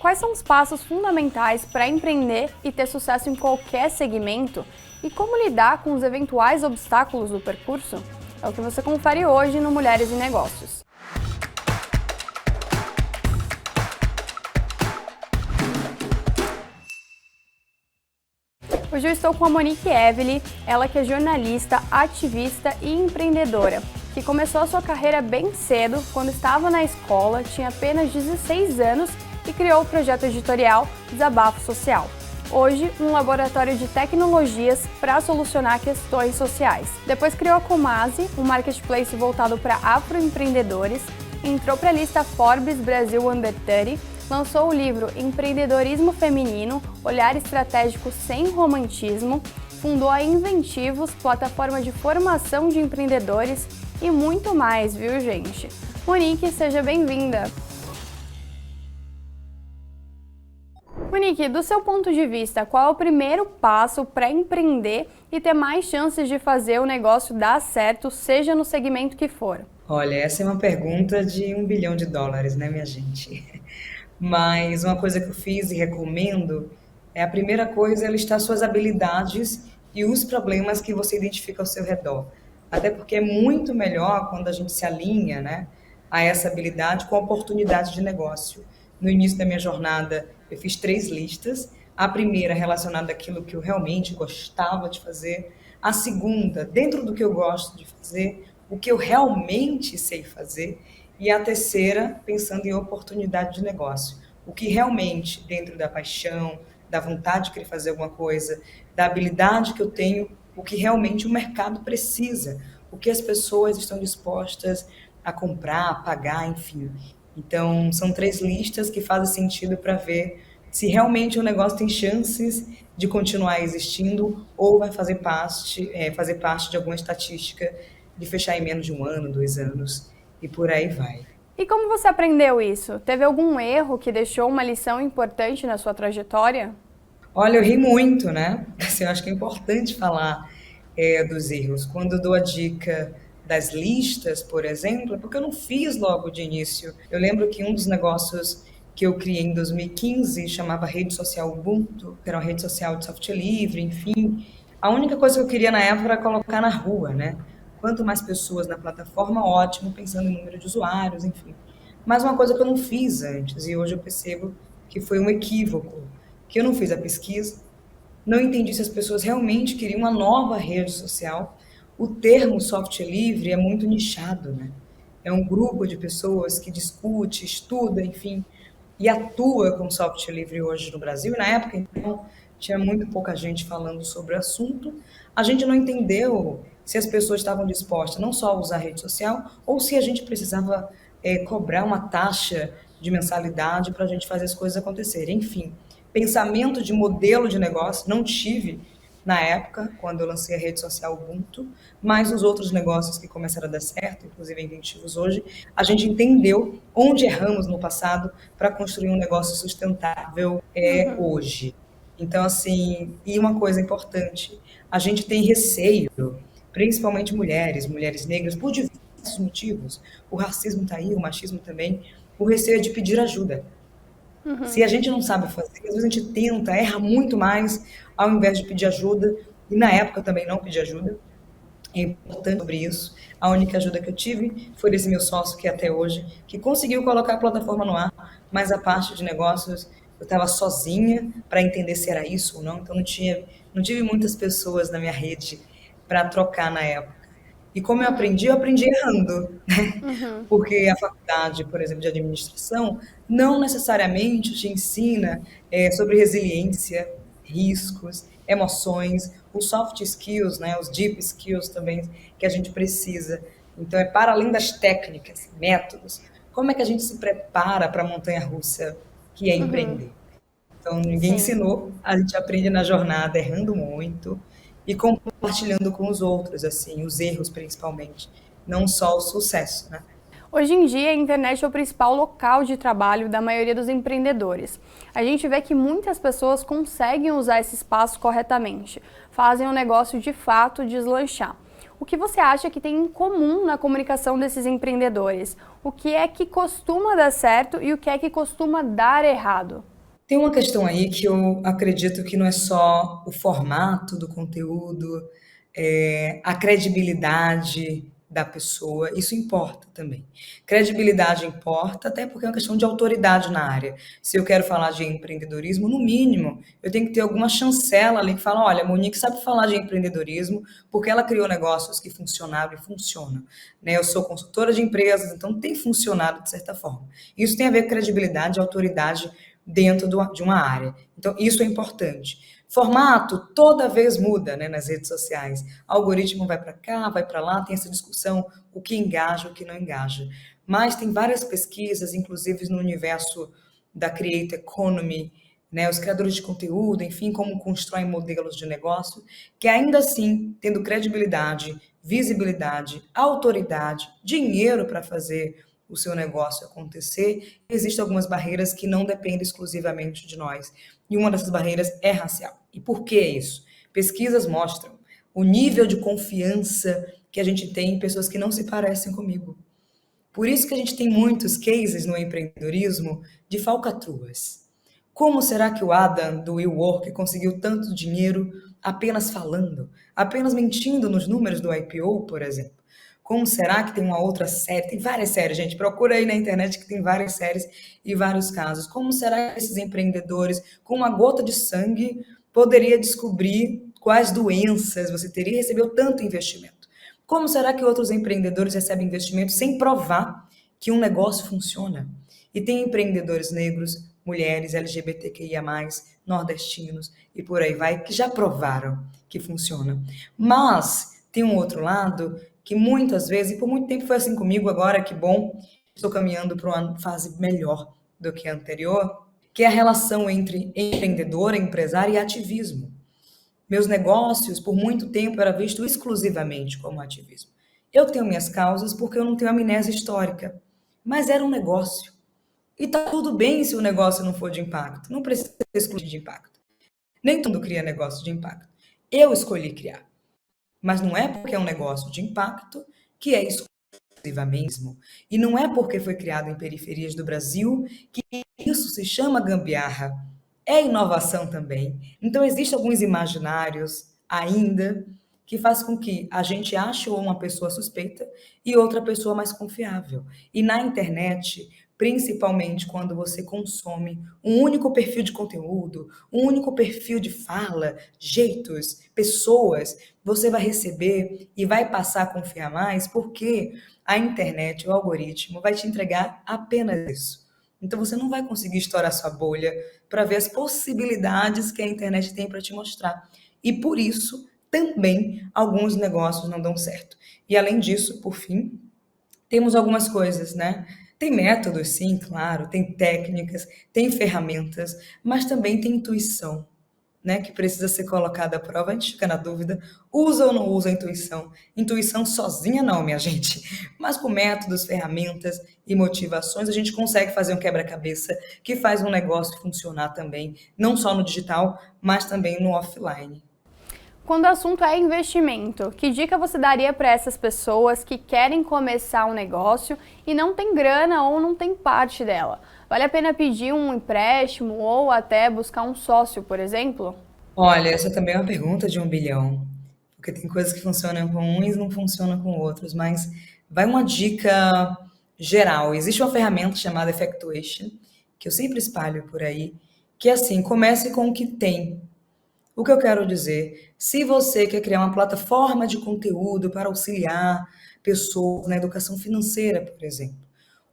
Quais são os passos fundamentais para empreender e ter sucesso em qualquer segmento? E como lidar com os eventuais obstáculos do percurso? É o que você confere hoje no Mulheres e Negócios. Hoje eu estou com a Monique Evely, ela que é jornalista, ativista e empreendedora, que começou a sua carreira bem cedo, quando estava na escola, tinha apenas 16 anos e criou o projeto editorial Desabafo Social. Hoje, um laboratório de tecnologias para solucionar questões sociais. Depois criou a Comase, um marketplace voltado para afroempreendedores, entrou para a lista Forbes Brasil Under 30, lançou o livro Empreendedorismo Feminino, Olhar Estratégico Sem Romantismo, fundou a Inventivos, plataforma de formação de empreendedores e muito mais, viu, gente? Monique, seja bem-vinda! Monique, do seu ponto de vista, qual é o primeiro passo para empreender e ter mais chances de fazer o negócio dar certo, seja no segmento que for? Olha, essa é uma pergunta de $1 bilhão, né, minha gente? Mas uma coisa que eu fiz e recomendo é a primeira coisa é listar suas habilidades e os problemas que você identifica ao seu redor. Até porque é muito melhor quando a gente se alinha, né, a essa habilidade com a oportunidade de negócio. No início da minha jornada, eu fiz 3 listas. A primeira relacionada àquilo que eu realmente gostava de fazer. A segunda, dentro do que eu gosto de fazer, o que eu realmente sei fazer. E a terceira, pensando em oportunidade de negócio. O que realmente, dentro da paixão, da vontade de querer fazer alguma coisa, da habilidade que eu tenho, o que realmente o mercado precisa, o que as pessoas estão dispostas a comprar, a pagar, enfim. Então, são 3 listas que fazem sentido para ver se realmente o negócio tem chances de continuar existindo ou vai fazer parte de alguma estatística de fechar em menos de 1 ano, 2 anos e por aí vai. E como você aprendeu isso? Teve algum erro que deixou uma lição importante na sua trajetória? Olha, eu ri muito, né? Assim, eu acho que é importante falar dos erros. Quando eu dou a dica das listas, por exemplo, é porque eu não fiz logo de início. Eu lembro que um dos negócios que eu criei em 2015 chamava Rede Social Ubuntu, que era uma rede social de software livre, enfim. A única coisa que eu queria na época era colocar na rua, né? Quanto mais pessoas na plataforma, ótimo, pensando em número de usuários, enfim. Mas uma coisa que eu não fiz antes, e hoje eu percebo que foi um equívoco, que eu não fiz a pesquisa, não entendi se as pessoas realmente queriam uma nova rede social. O termo software livre é muito nichado, né? É um grupo de pessoas que discute, estuda, enfim, e atua com software livre hoje no Brasil. E na época, então, tinha muito pouca gente falando sobre o assunto. A gente não entendeu se as pessoas estavam dispostas não só a usar a rede social, ou se a gente precisava cobrar uma taxa de mensalidade para a gente fazer as coisas acontecerem. Enfim, pensamento de modelo de negócio não tive na época, quando eu lancei a rede social Ubuntu, mas os outros negócios que começaram a dar certo, inclusive Inventivos hoje, a gente entendeu onde erramos no passado para construir um negócio sustentável hoje. Então, assim, e uma coisa importante, a gente tem receio, principalmente mulheres negras, por diversos motivos, o racismo está aí, o machismo também, o receio é de pedir ajuda. Se a gente não sabe fazer, às vezes a gente tenta, erra muito mais ao invés de pedir ajuda. E na época eu também não pedi ajuda. É importante sobre isso. A única ajuda que eu tive foi desse meu sócio que até hoje, que conseguiu colocar a plataforma no ar, mas a parte de negócios eu estava sozinha para entender se era isso ou não, então não tive muitas pessoas na minha rede para trocar na época. E como eu aprendi errando, né? Uhum. Porque a faculdade, por exemplo, de administração, não necessariamente te ensina sobre resiliência, riscos, emoções, os soft skills, né? Os deep skills também que a gente precisa. Então, é para além das técnicas, métodos, como é que a gente se prepara para a montanha-russa que é Uhum. empreender? Então, ninguém Sim. ensinou, a gente aprende na jornada, errando muito e compartilhando com os outros, assim, os erros principalmente, não só o sucesso, né? Hoje em dia, a internet é o principal local de trabalho da maioria dos empreendedores. A gente vê que muitas pessoas conseguem usar esse espaço corretamente, fazem o negócio de fato deslanchar. O que você acha que tem em comum na comunicação desses empreendedores? O que é que costuma dar certo e o que é que costuma dar errado? Tem uma questão aí que eu acredito que não é só o formato do conteúdo, a credibilidade da pessoa, isso importa também. Credibilidade importa, até porque é uma questão de autoridade na área. Se eu quero falar de empreendedorismo, no mínimo, eu tenho que ter alguma chancela ali que fala, olha, a Monique sabe falar de empreendedorismo porque ela criou negócios que funcionavam e funcionam. Né? Eu sou consultora de empresas, então tem funcionado de certa forma. Isso tem a ver com credibilidade e autoridade dentro de uma área. Então, isso é importante. Formato toda vez muda, né, nas redes sociais. Algoritmo vai para cá, vai para lá, tem essa discussão, o que engaja, o que não engaja. Mas tem várias pesquisas, inclusive no universo da Creator Economy, né, os criadores de conteúdo, enfim, como constroem modelos de negócio, que ainda assim, tendo credibilidade, visibilidade, autoridade, dinheiro para fazer o seu negócio acontecer, existem algumas barreiras que não dependem exclusivamente de nós. E uma dessas barreiras é racial. E por que isso? Pesquisas mostram o nível de confiança que a gente tem em pessoas que não se parecem comigo. Por isso que a gente tem muitos cases no empreendedorismo de falcatruas. Como será que o Adam do WeWork conseguiu tanto dinheiro apenas falando, apenas mentindo nos números do IPO, por exemplo? Como será que tem uma outra série? Tem várias séries, gente. Procura aí na internet que tem várias séries e vários casos. Como será que esses empreendedores, com uma gota de sangue, poderia descobrir quais doenças você teria e recebeu tanto investimento? Como será que outros empreendedores recebem investimento sem provar que um negócio funciona? E tem empreendedores negros, mulheres, LGBTQIA+, nordestinos e por aí vai, que já provaram que funciona. Mas tem um outro lado que muitas vezes, e por muito tempo foi assim comigo, agora que bom, estou caminhando para uma fase melhor do que a anterior, que é a relação entre empreendedora, empresária e ativismo. Meus negócios, por muito tempo, era visto exclusivamente como ativismo. Eu tenho minhas causas porque eu não tenho amnésia histórica, mas era um negócio. E tá tudo bem se o negócio não for de impacto, não precisa ser exclusivo de impacto. Nem todo mundo cria negócio de impacto. Eu escolhi criar. Mas não é porque é um negócio de impacto que é exclusiva mesmo. E não é porque foi criado em periferias do Brasil que isso se chama gambiarra. É inovação também. Então, existem alguns imaginários ainda que faz com que a gente ache uma pessoa suspeita e outra pessoa mais confiável. E na internet, principalmente quando você consome um único perfil de conteúdo, um único perfil de fala, jeitos, pessoas, você vai receber e vai passar a confiar mais porque a internet, o algoritmo, vai te entregar apenas isso. Então você não vai conseguir estourar sua bolha para ver as possibilidades que a internet tem para te mostrar. E por isso também alguns negócios não dão certo. E além disso, por fim, temos algumas coisas, né? Tem métodos, sim, claro, tem técnicas, tem ferramentas, mas também tem intuição, né, que precisa ser colocada à prova. A gente fica na dúvida, usa ou não usa a intuição? Intuição sozinha não, minha gente. Mas com métodos, ferramentas e motivações, a gente consegue fazer um quebra-cabeça que faz um negócio funcionar também, não só no digital, mas também no offline. Quando o assunto é investimento, que dica você daria para essas pessoas que querem começar um negócio e não tem grana ou não tem parte dela? Vale a pena pedir um empréstimo ou até buscar um sócio, por exemplo? Olha, essa também é uma pergunta de 1 bilhão, porque tem coisas que funcionam com uns e não funcionam com outros, mas vai uma dica geral. Existe uma ferramenta chamada Effectuation, que eu sempre espalho por aí, que é assim, comece com o que tem. O que eu quero dizer, se você quer criar uma plataforma de conteúdo para auxiliar pessoas na educação financeira, por exemplo,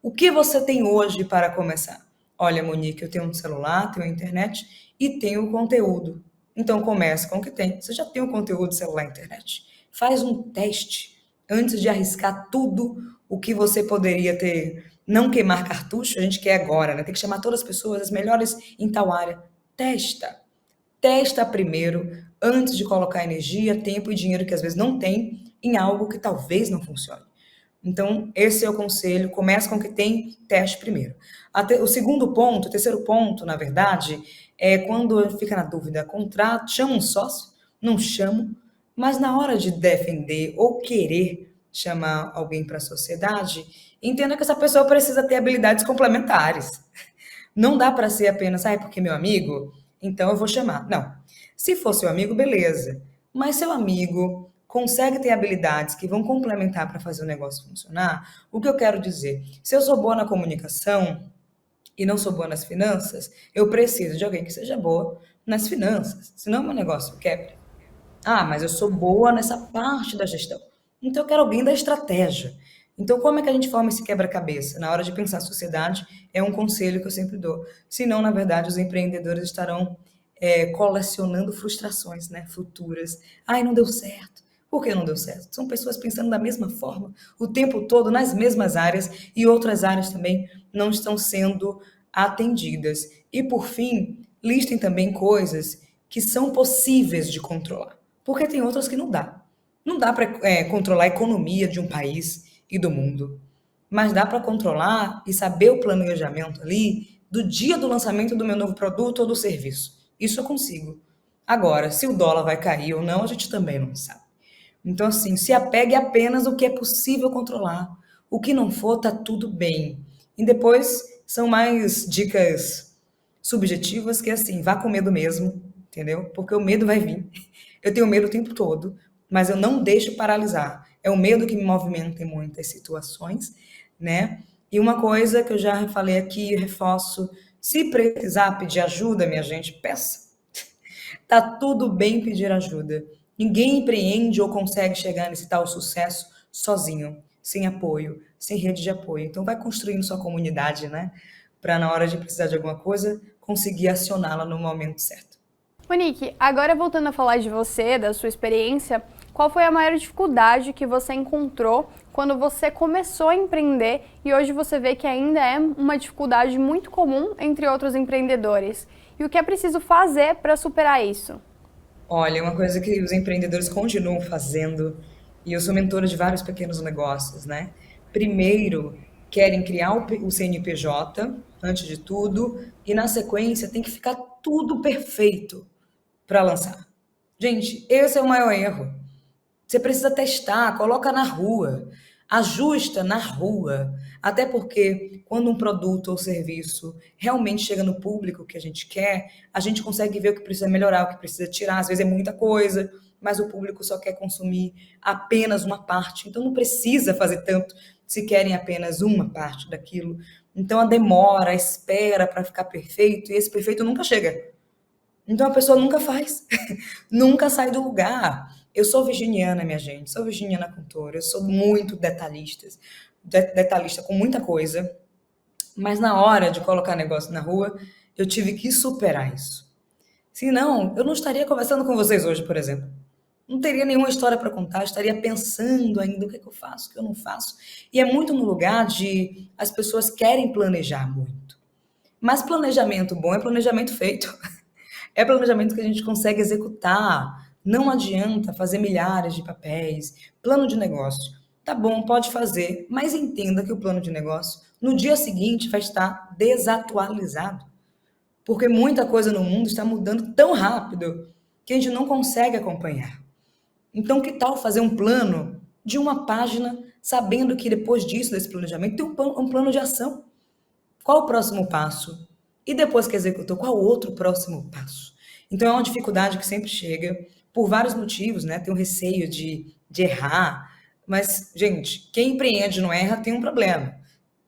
o que você tem hoje para começar? Olha, Monique, eu tenho um celular, tenho a internet e tenho o conteúdo. Então comece com o que tem. Você já tem o conteúdo celular e internet. Faz um teste antes de arriscar tudo o que você poderia ter. Não queimar cartucho, a gente quer agora, né? Tem que chamar todas as pessoas, as melhores em tal área. Testa. Testa primeiro, antes de colocar energia, tempo e dinheiro que às vezes não tem em algo que talvez não funcione. Então, esse é o conselho. Comece com o que tem, teste primeiro. O segundo ponto, o terceiro ponto, na verdade, é quando fica na dúvida, contrato, chama um sócio, não chamo, Mas na hora de defender ou querer chamar alguém para a sociedade, entenda que essa pessoa precisa ter habilidades complementares. Não dá para ser apenas, porque meu amigo, então eu vou chamar. Não. Se for seu amigo, beleza. Mas seu amigo consegue ter habilidades que vão complementar para fazer o negócio funcionar, o que eu quero dizer? Se eu sou boa na comunicação e não sou boa nas finanças, eu preciso de alguém que seja boa nas finanças, senão meu negócio quebra. Mas eu sou boa nessa parte da gestão. Então eu quero alguém da estratégia. Então, como é que a gente forma esse quebra-cabeça? Na hora de pensar a sociedade, é um conselho que eu sempre dou. Senão, na verdade, os empreendedores estarão colecionando frustrações, né, futuras. Ai, não deu certo. Por que não deu certo? São pessoas pensando da mesma forma, o tempo todo, nas mesmas áreas, e outras áreas também não estão sendo atendidas. E, por fim, listem também coisas que são possíveis de controlar. Porque tem outras que não dá. Não dá para controlar a economia de um país e do mundo. Mas dá para controlar e saber o planejamento ali do dia do lançamento do meu novo produto ou do serviço. Isso eu consigo. Agora, se o dólar vai cair ou não, a gente também não sabe. Então, assim, se apegue apenas ao que é possível controlar. O que não for, tá tudo bem. E depois são mais dicas subjetivas que, assim, vá com medo mesmo, entendeu? Porque o medo vai vir. Eu tenho medo o tempo todo, mas eu não deixo paralisar. É o medo que me movimenta em muitas situações, né? E uma coisa que eu já falei aqui, eu reforço, se precisar pedir ajuda, minha gente, peça. Tá tudo bem pedir ajuda. Ninguém empreende ou consegue chegar nesse tal sucesso sozinho, sem apoio, sem rede de apoio. Então vai construindo sua comunidade, né? Para na hora de precisar de alguma coisa, conseguir acioná-la no momento certo. Monique, agora voltando a falar de você, da sua experiência, qual foi a maior dificuldade que você encontrou quando você começou a empreender e hoje você vê que ainda é uma dificuldade muito comum entre outros empreendedores? E o que é preciso fazer para superar isso? Olha, uma coisa que os empreendedores continuam fazendo, e eu sou mentora de vários pequenos negócios, né? Primeiro, querem criar o CNPJ, antes de tudo, e na sequência tem que ficar tudo perfeito para lançar. Gente, esse é o maior erro. Você precisa testar, coloca na rua, ajusta na rua. Até porque quando um produto ou serviço realmente chega no público que a gente quer, a gente consegue ver o que precisa melhorar, o que precisa tirar. Às vezes é muita coisa, mas o público só quer consumir apenas uma parte. Então não precisa fazer tanto se querem apenas uma parte daquilo. Então a demora, a espera para ficar perfeito, e esse perfeito nunca chega. Então a pessoa nunca faz, nunca sai do lugar. Eu sou virginiana, minha gente, sou virginiana cantora, eu sou muito detalhista com muita coisa, mas na hora de colocar negócio na rua, eu tive que superar isso. Senão, eu não estaria conversando com vocês hoje, por exemplo. Não teria nenhuma história para contar, estaria pensando ainda o que é que eu faço, o que eu não faço. E é muito no lugar de as pessoas querem planejar muito. Mas planejamento bom é planejamento feito. É planejamento que a gente consegue executar. Não adianta fazer milhares de papéis. Plano de negócio. Tá bom, pode fazer, mas entenda que o plano de negócio no dia seguinte vai estar desatualizado. Porque muita coisa no mundo está mudando tão rápido que a gente não consegue acompanhar. Então, que tal fazer um plano de uma página, sabendo que depois disso, desse planejamento, tem um plano de ação? Qual o próximo passo? E depois que executou, qual o outro próximo passo? Então é uma dificuldade que sempre chega, por vários motivos, né? Tem um receio de errar, mas, gente, quem empreende e não erra tem um problema.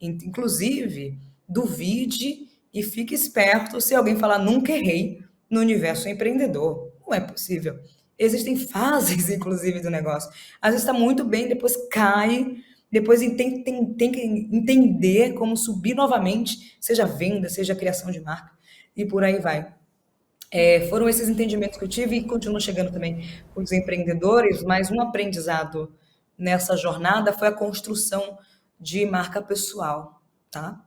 Inclusive, duvide e fique esperto se alguém falar nunca errei no universo empreendedor. Não é possível. Existem fases, inclusive, do negócio. Às vezes está muito bem, depois cai, depois tem que entender como subir novamente, seja venda, seja criação de marca, e por aí vai. Foram esses entendimentos que eu tive e continuam chegando também com os empreendedores, mas um aprendizado nessa jornada foi a construção de marca pessoal, tá?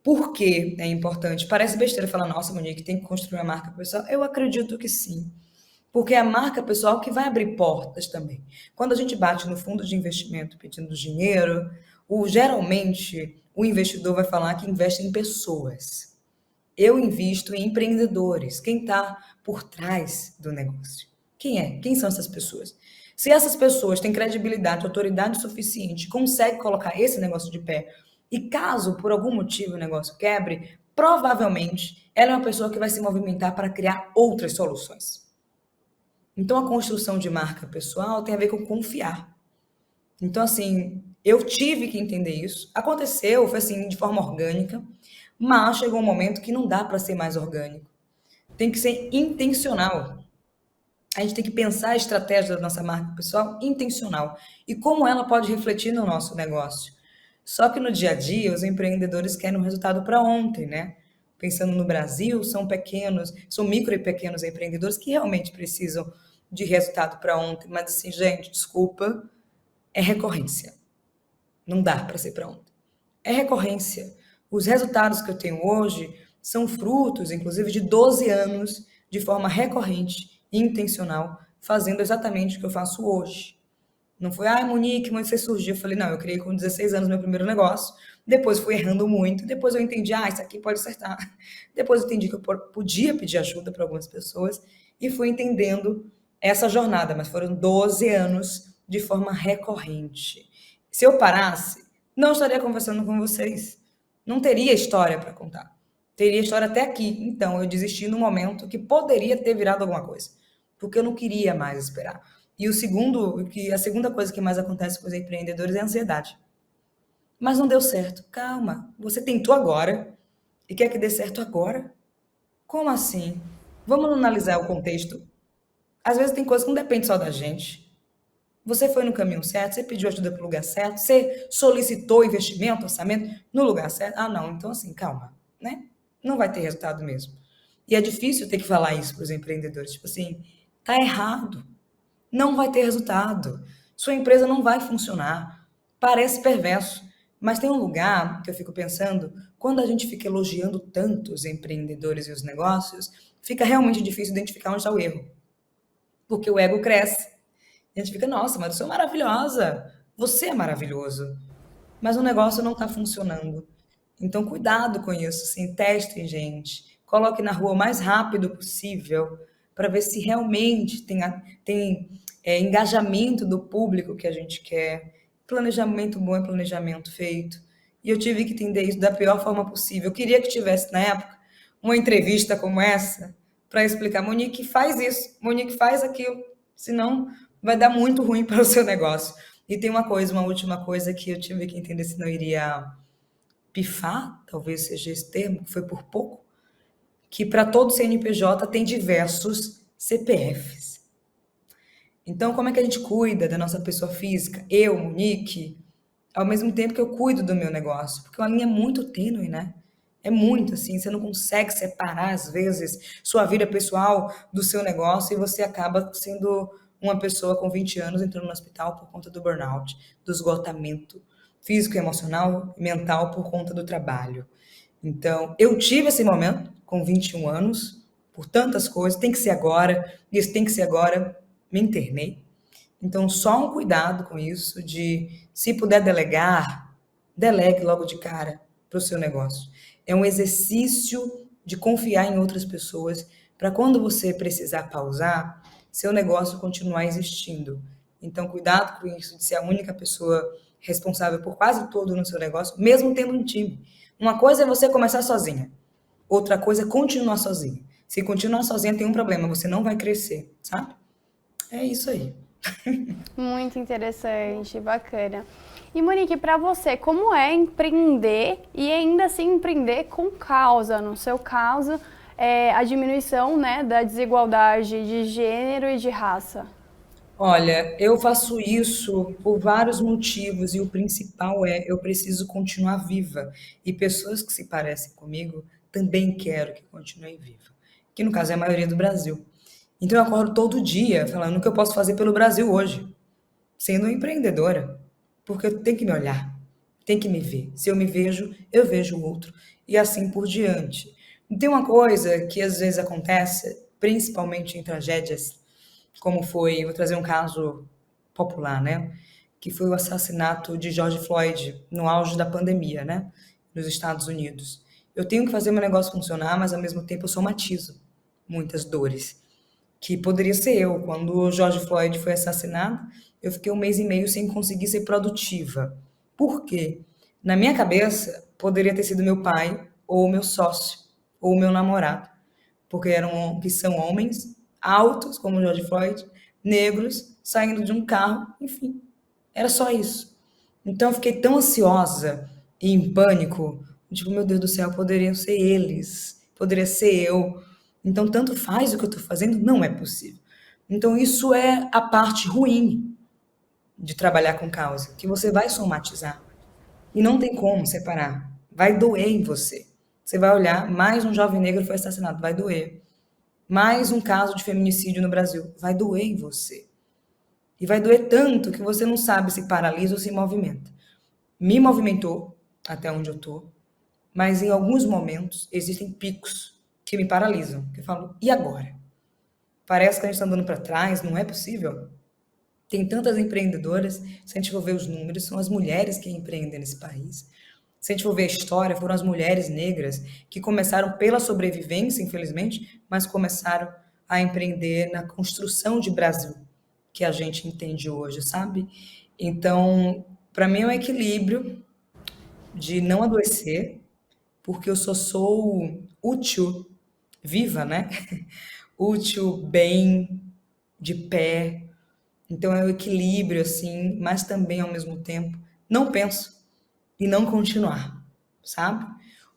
Por que é importante? Parece besteira falar, nossa, Monique, tem que construir uma marca pessoal. Eu acredito que sim. Porque é a marca pessoal que vai abrir portas também. Quando a gente bate no fundo de investimento pedindo dinheiro, geralmente o investidor vai falar que investe em pessoas. Eu invisto em empreendedores, quem está por trás do negócio, Quem é? Quem são essas pessoas? Se essas pessoas têm credibilidade, autoridade suficiente, conseguem colocar esse negócio de pé, e caso por algum motivo o negócio quebre, provavelmente ela é uma pessoa que vai se movimentar para criar outras soluções. Então a construção de marca pessoal tem a ver com confiar. Então, assim, eu tive que entender isso. Aconteceu, foi assim, de forma orgânica, mas chegou um momento que não dá para ser mais orgânico. Tem que ser intencional. A gente tem que pensar a estratégia da nossa marca pessoal intencional e como ela pode refletir no nosso negócio. Só que no dia a dia, os empreendedores querem um resultado para ontem, né? Pensando no Brasil, são micro e pequenos empreendedores que realmente precisam de resultado para ontem. Mas assim, gente, desculpa, é recorrência. Não dá para ser para ontem. É recorrência. Os resultados que eu tenho hoje são frutos, inclusive, de 12 anos de forma recorrente e intencional, fazendo exatamente o que eu faço hoje. Não foi, Monique, mas você surgiu. Eu falei, não, eu criei com 16 anos meu primeiro negócio, depois fui errando muito, depois eu entendi, isso aqui pode acertar. Depois eu entendi que eu podia pedir ajuda para algumas pessoas e fui entendendo essa jornada, mas foram 12 anos de forma recorrente. Se eu parasse, não estaria conversando com vocês. Não teria história para contar. Teria história até aqui. Então, eu desisti no momento que poderia ter virado alguma coisa, porque eu não queria mais esperar. E a segunda coisa que mais acontece com os empreendedores é a ansiedade. Mas não deu certo. Calma, você tentou agora e quer que dê certo agora? Como assim? Vamos analisar o contexto. Às vezes tem coisa que não depende só da gente. Você foi no caminho certo, você pediu ajuda para o lugar certo, você solicitou investimento, orçamento no lugar certo. Não, então assim, calma, né? Não vai ter resultado mesmo. E é difícil ter que falar isso para os empreendedores, tipo assim, tá errado. Não vai ter resultado. Sua empresa não vai funcionar. Parece perverso, mas tem um lugar que eu fico pensando, quando a gente fica elogiando tanto os empreendedores e os negócios, fica realmente difícil identificar onde está o erro. Porque o ego cresce. E a gente fica, nossa, mas eu sou maravilhosa. Você é maravilhoso. Mas o negócio não está funcionando. Então, cuidado com isso. Assim, testem, gente. Coloque na rua o mais rápido possível para ver se realmente tem engajamento do público que a gente quer. Planejamento bom é planejamento feito. E eu tive que entender isso da pior forma possível. Eu queria que tivesse, na época, uma entrevista como essa para explicar, Monique, faz isso, Monique, faz aquilo. Senão, vai dar muito ruim para o seu negócio. E tem uma última coisa que eu tive que entender, senão eu iria pifar, talvez seja esse termo, que foi por pouco, que para todo CNPJ tem diversos CPFs. Então, como é que a gente cuida da nossa pessoa física? Eu, Monique, ao mesmo tempo que eu cuido do meu negócio, porque a linha é muito tênue, né? É muito assim, você não consegue separar, às vezes, sua vida pessoal do seu negócio e você acaba sendo uma pessoa com 20 anos entrando no hospital por conta do burnout, do esgotamento físico, emocional e mental por conta do trabalho. Então, eu tive esse momento com 21 anos, por tantas coisas, tem que ser agora, isso tem que ser agora, me internei. Então, só um cuidado com isso de, se puder delegar, delegue logo de cara para o seu negócio. É um exercício de confiar em outras pessoas para quando você precisar pausar, seu negócio continuar existindo. Então, cuidado com isso de ser a única pessoa responsável por quase tudo no seu negócio, mesmo tendo um time. Uma coisa é você começar sozinha, outra coisa é continuar sozinha. Se continuar sozinha tem um problema, você não vai crescer, sabe? É isso aí. Muito interessante, bacana. E Monique, para você, como é empreender e ainda assim empreender com causa? No seu caso, a diminuição, né, da desigualdade de gênero e de raça. Olha, eu faço isso por vários motivos e o principal é eu preciso continuar viva. E pessoas que se parecem comigo também quero que continuem viva. Que no caso é a maioria do Brasil. Então eu acordo todo dia falando o que eu posso fazer pelo Brasil hoje, sendo empreendedora. Porque eu tenho que me olhar, tem que me ver. Se eu me vejo, eu vejo o outro. E assim por diante. E tem uma coisa que às vezes acontece, principalmente em tragédias, como foi, vou trazer um caso popular, né? Que foi o assassinato de George Floyd no auge da pandemia, né? Nos Estados Unidos. Eu tenho que fazer meu negócio funcionar, mas ao mesmo tempo eu somatizo muitas dores. que poderia ser eu. Quando o George Floyd foi assassinado, eu fiquei um mês e meio sem conseguir ser produtiva. Por quê? Na minha cabeça, poderia ter sido meu pai, ou meu sócio, ou meu namorado, porque que são homens altos, como o George Floyd, negros, saindo de um carro, enfim, era só isso. Então eu fiquei tão ansiosa e em pânico, tipo, meu Deus do céu, poderiam ser eles, poderia ser eu. Então tanto faz o que eu estou fazendo, não é possível. Então isso é a parte ruim de trabalhar com causa, que você vai somatizar. E não tem como separar. Vai doer em você. Você vai olhar, mais um jovem negro foi assassinado, vai doer. Mais um caso de feminicídio no Brasil, vai doer em você. E vai doer tanto que você não sabe se paralisa ou se movimenta. Me movimentou até onde eu tô, mas em alguns momentos existem picos que me paralisam, que eu falo, e agora? Parece que a gente está andando para trás, não é possível. Tem tantas empreendedoras, se a gente for ver os números, são as mulheres que empreendem nesse país. Se a gente for ver a história, foram as mulheres negras que começaram pela sobrevivência, infelizmente, mas começaram a empreender na construção de Brasil, que a gente entende hoje, sabe? Então, para mim é um equilíbrio de não adoecer, porque eu só sou útil, viva, né? Útil, bem, de pé. Então é o equilíbrio, assim, mas também ao mesmo tempo não penso e não continuar, sabe?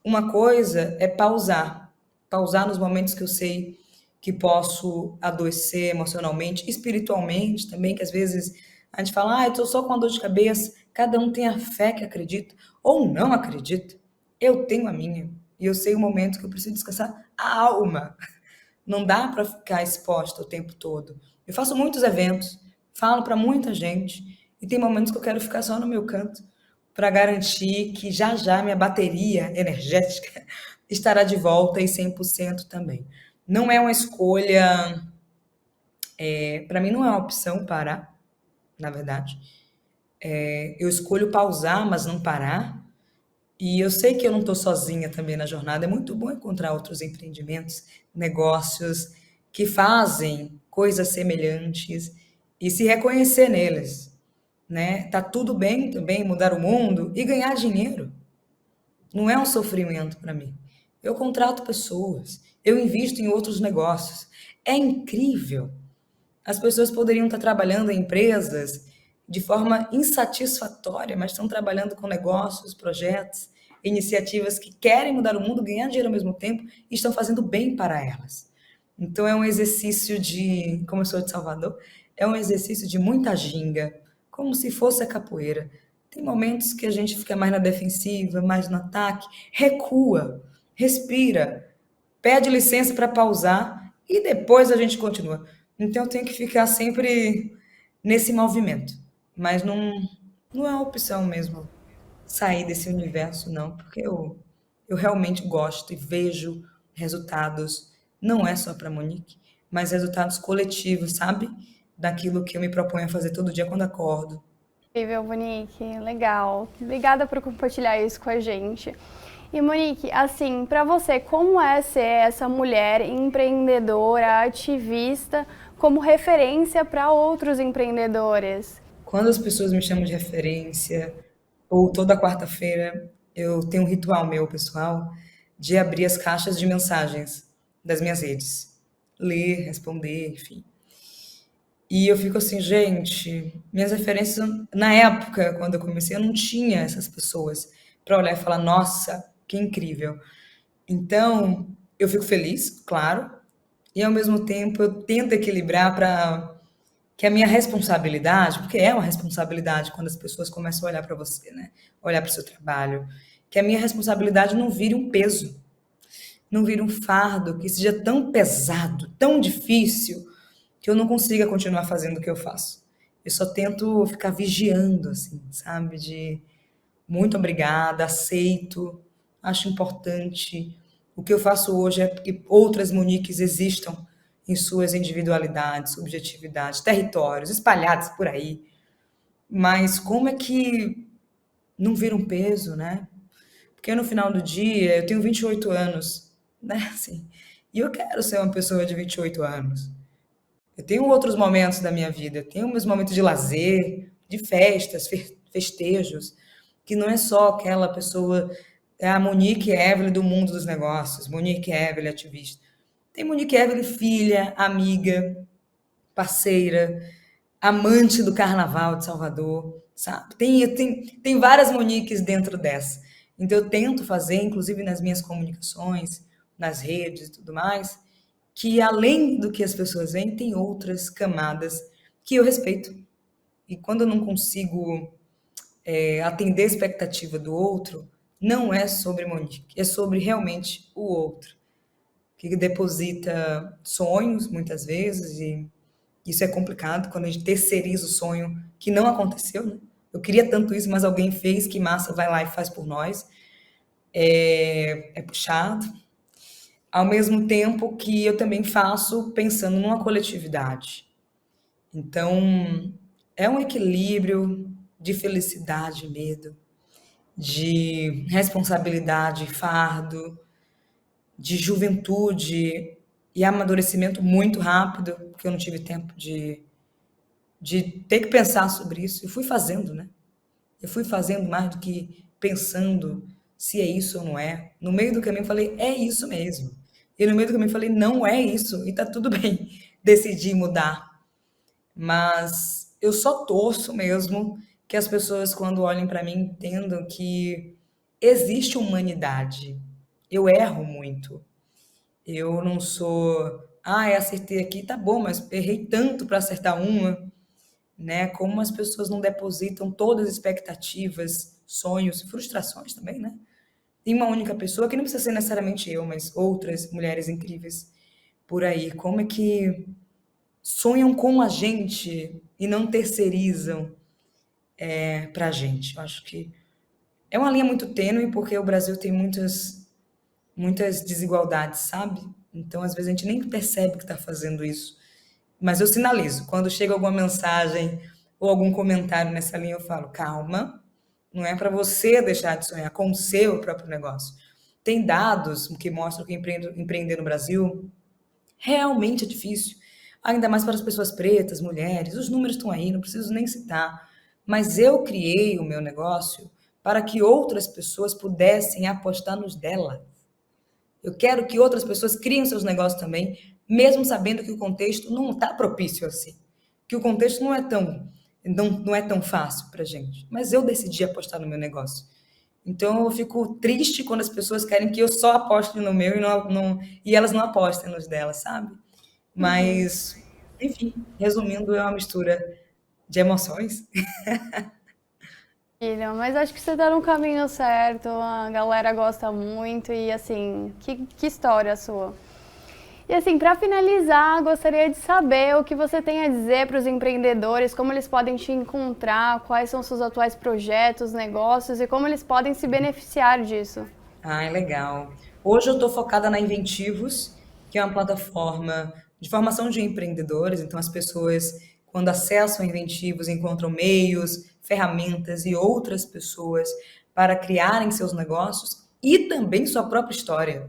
Uma coisa é pausar, pausar nos momentos que eu sei que posso adoecer emocionalmente, espiritualmente também, que às vezes a gente fala, eu tô só com uma dor de cabeça, cada um tem a fé que acredita ou não acredita. Eu tenho a minha e eu sei o momento que eu preciso descansar a alma. Não dá para ficar exposta o tempo todo. Eu faço muitos eventos, falo para muita gente e tem momentos que eu quero ficar só no meu canto para garantir que já já minha bateria energética estará de volta e 100% também. Não é uma escolha, para mim não é uma opção parar, na verdade. Eu escolho pausar, mas não parar. E eu sei que eu não estou sozinha também na jornada. É muito bom encontrar outros empreendimentos, negócios que fazem coisas semelhantes e se reconhecer neles, né? Tá tudo bem também mudar o mundo e ganhar dinheiro. Não é um sofrimento para mim. Eu contrato pessoas, eu invisto em outros negócios. É incrível. As pessoas poderiam estar trabalhando em empresas de forma insatisfatória, mas estão trabalhando com negócios, projetos, iniciativas que querem mudar o mundo, ganhar dinheiro ao mesmo tempo e estão fazendo bem para elas. Então é um exercício de, como eu sou de Salvador, é um exercício de muita ginga, como se fosse a capoeira. Tem momentos que a gente fica mais na defensiva, mais no ataque, recua, respira, pede licença para pausar e depois a gente continua. Então eu tenho que ficar sempre nesse movimento. Mas não é uma opção mesmo sair desse universo, não, porque eu realmente gosto e vejo resultados, não é só para Monique, mas resultados coletivos, sabe? Daquilo que eu me proponho a fazer todo dia quando acordo. Incrível, Monique, legal. Obrigada por compartilhar isso com a gente. E Monique, assim, para você, como é ser essa mulher empreendedora, ativista, como referência para outros empreendedores? Quando as pessoas me chamam de referência, ou toda quarta-feira, eu tenho um ritual meu, pessoal, de abrir as caixas de mensagens das minhas redes. Ler, responder, enfim. E eu fico assim, gente, minhas referências, na época, quando eu comecei, eu não tinha essas pessoas para olhar e falar, nossa, que incrível. Então, eu fico feliz, claro, e ao mesmo tempo eu tento equilibrar para que a minha responsabilidade, porque é uma responsabilidade quando as pessoas começam a olhar para você, né? Olhar para o seu trabalho, que a minha responsabilidade não vire um peso, não vire um fardo, que seja tão pesado, tão difícil, que eu não consiga continuar fazendo o que eu faço. Eu só tento ficar vigiando, assim, sabe? De muito obrigada, aceito, acho importante. O que eu faço hoje é que outras Moniques existam em suas individualidades, subjetividades, territórios, espalhados por aí. Mas como é que não vira um peso, né? Porque no final do dia, eu tenho 28 anos, né? Assim, e eu quero ser uma pessoa de 28 anos. Eu tenho outros momentos da minha vida, eu tenho meus momentos de lazer, de festas, festejos, que não é só aquela pessoa, é a Monique Evelyn do mundo dos negócios, Monique Evelyn ativista. Tem Monique Evelyn filha, amiga, parceira, amante do Carnaval de Salvador, sabe? Tem várias Moniques dentro dessa. Então eu tento fazer, inclusive nas minhas comunicações, nas redes e tudo mais, que além do que as pessoas veem, tem outras camadas que eu respeito. E quando eu não consigo atender a expectativa do outro, não é sobre Monique, é sobre realmente o outro, que deposita sonhos muitas vezes, e isso é complicado quando a gente terceiriza o sonho que não aconteceu, né? Eu queria tanto isso, mas alguém fez, que massa, vai lá e faz por nós. É puxado. Ao mesmo tempo que eu também faço pensando numa coletividade. Então, é um equilíbrio de felicidade, medo, de responsabilidade, fardo, de juventude e amadurecimento muito rápido, porque eu não tive tempo de ter que pensar sobre isso. Eu fui fazendo, né? Eu fui fazendo mais do que pensando se é isso ou não é. No meio do caminho eu falei, é isso mesmo. E no meio do caminho eu falei, não é isso, e tá tudo bem. Decidi mudar. Mas eu só torço mesmo que as pessoas, quando olhem para mim, entendam que existe humanidade. Eu erro muito. Eu não sou, acertei aqui, tá bom, mas errei tanto para acertar uma, né? Como as pessoas não depositam todas as expectativas, sonhos, frustrações também, né? Em uma única pessoa, que não precisa ser necessariamente eu, mas outras mulheres incríveis por aí. Como é que sonham com a gente e não terceirizam para a gente? Eu acho que é uma linha muito tênue, porque o Brasil tem muitas desigualdades, sabe? Então, às vezes, a gente nem percebe que está fazendo isso. Mas eu sinalizo. Quando chega alguma mensagem ou algum comentário nessa linha, eu falo, calma, não é para você deixar de sonhar com o seu próprio negócio. Tem dados que mostram que empreender no Brasil realmente é difícil, ainda mais para as pessoas pretas, mulheres. Os números estão aí, não preciso nem citar. Mas eu criei o meu negócio para que outras pessoas pudessem apostar nos dela. Eu quero que outras pessoas criem seus negócios também, mesmo sabendo que o contexto não está propício assim. Que o contexto não é tão fácil para a gente. Mas eu decidi apostar no meu negócio. Então eu fico triste quando as pessoas querem que eu só aposte no meu e elas não apostem nos delas, sabe? Mas, enfim, resumindo, é uma mistura de emoções. Filha, mas acho que você tá no caminho certo, a galera gosta muito e assim, que história sua. E assim, para finalizar, gostaria de saber o que você tem a dizer para os empreendedores, como eles podem te encontrar, quais são seus atuais projetos, negócios e como eles podem se beneficiar disso. Legal. Hoje eu estou focada na Inventivos, que é uma plataforma de formação de empreendedores. Então, as pessoas, quando acessam Inventivos, encontram meios, ferramentas e outras pessoas para criarem seus negócios e também sua própria história.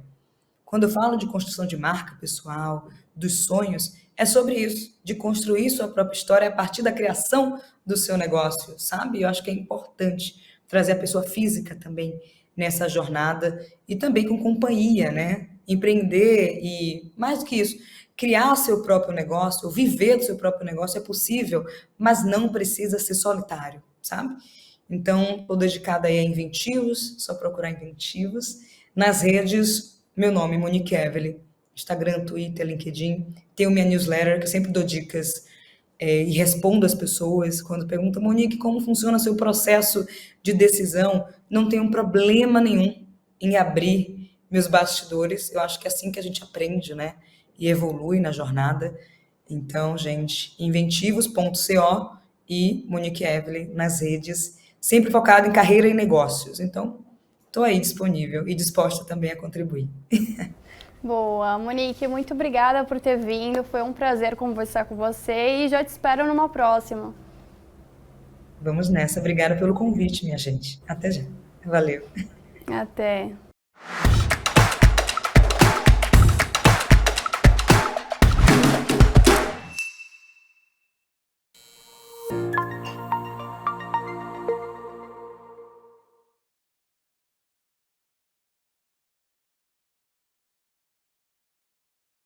Quando eu falo de construção de marca pessoal, dos sonhos, é sobre isso, de construir sua própria história a partir da criação do seu negócio, sabe? Eu acho que é importante trazer a pessoa física também nessa jornada e também com companhia, né? Empreender e, mais do que isso, criar seu próprio negócio, viver do seu próprio negócio é possível, mas não precisa ser solitário, sabe? Então, estou dedicada aí a Inventivos, só procurar Inventivos. Nas redes, meu nome, Monique Evelyn, Instagram, Twitter, LinkedIn. Tenho minha newsletter, que eu sempre dou dicas e respondo às pessoas quando perguntam, Monique, como funciona seu processo de decisão? Não tenho problema nenhum em abrir meus bastidores. Eu acho que é assim que a gente aprende, né? E evolui na jornada. Então, gente, inventivos.co e Monique Evelyn nas redes, sempre focado em carreira e negócios. Então, estou aí disponível e disposta também a contribuir. Boa, Monique, muito obrigada por ter vindo, foi um prazer conversar com você e já te espero numa próxima. Vamos nessa, obrigada pelo convite, minha gente. Até já. Valeu. Até.